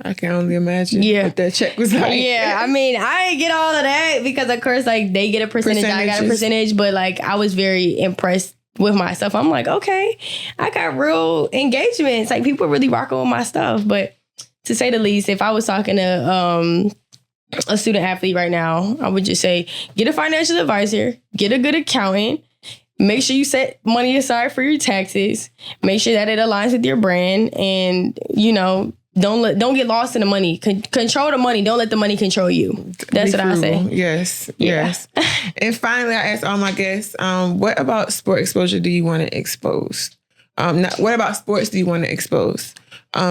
I can only imagine what that check was like. Yeah, I mean, I didn't get all of that because, of course, like they get a percentage, I got a percentage, but like I was very impressed with myself. I'm like, okay, I got real engagements. Like people really rocking with my stuff. But to say the least, if I was talking to a student athlete right now, I would just say, get a financial advisor, get a good accountant, make sure you set money aside for your taxes, make sure that it aligns with your brand, and don't get lost in the money. Control the money. Don't let the money control you. That's what I say. Yes. And finally, I asked all my guests, what about sport exposure do you want to expose? What about sports do you want to expose?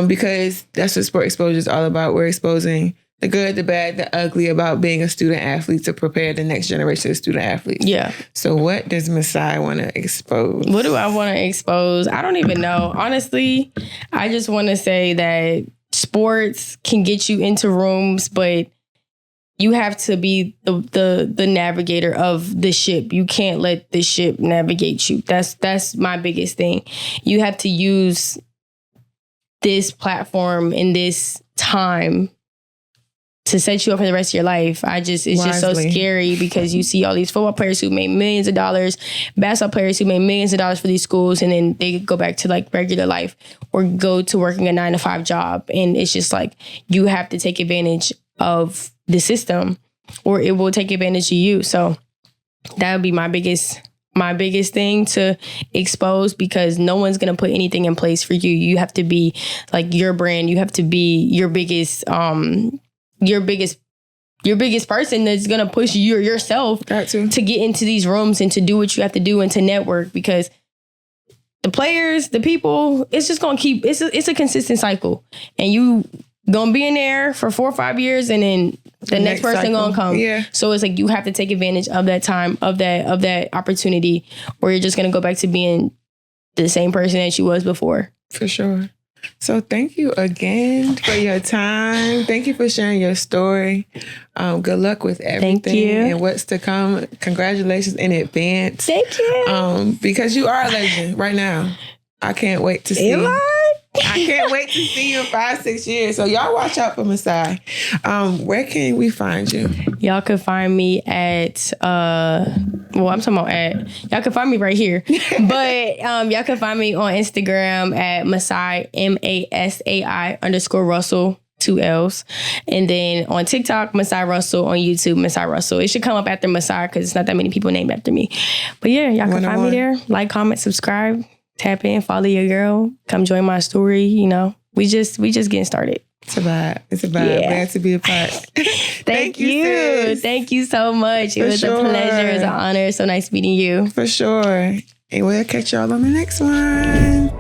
Because that's what sport exposure is all about. We're exposing the good, the bad, the ugly about being a student athlete to prepare the next generation of student athletes. Yeah. So what does Masai want to expose? What do I want to expose? I don't even know. Honestly, I just want to say that sports can get you into rooms, but you have to be the navigator of the ship. You can't let the ship navigate you. That's my biggest thing. You have to use this platform in this time to set you up for the rest of your life. It's just so scary because you see all these football players who made millions of dollars, basketball players who made millions of dollars for these schools, and then they go back to like regular life or go to working a 9-to-5 job. And it's just like, you have to take advantage of the system or it will take advantage of you. So that would be my biggest thing to expose, because no one's going to put anything in place for you. You have to be like your brand. You have to be your biggest person that's going to push yourself to get into these rooms and to do what you have to do and to network, because the players, the people, it's just going to keep, it's a consistent cycle, and you going to be in there for 4 or 5 years and then the next person going to come. Yeah. So it's like, you have to take advantage of that time, of that opportunity, or you're just going to go back to being the same person that you was before. For sure. So thank you again for your time. Thank you for sharing your story. Good luck with everything and what's to come. Congratulations in advance. Thank you. Because you are a legend right now. I can't wait to see. I can't wait to see you in 5-6 years. So y'all watch out for Masai. Where can we find you? Y'all can find me at y'all can find me right here. But y'all can find me on Instagram at Masai, MASAI_Russell, 2 L's. And then on TikTok, Masai Russell. On YouTube, Masai Russell. It should come up after Masai because it's not that many people named after me. But yeah, y'all can find me there. Like, comment, subscribe. Tap in, follow your girl. Come join my story, we just getting started. It's a vibe. It's a vibe. Yeah. Glad to be a part. Thank you. Sis. Thank you so much. It was a pleasure. It was an honor. So nice meeting you. For sure. And we'll catch y'all on the next one.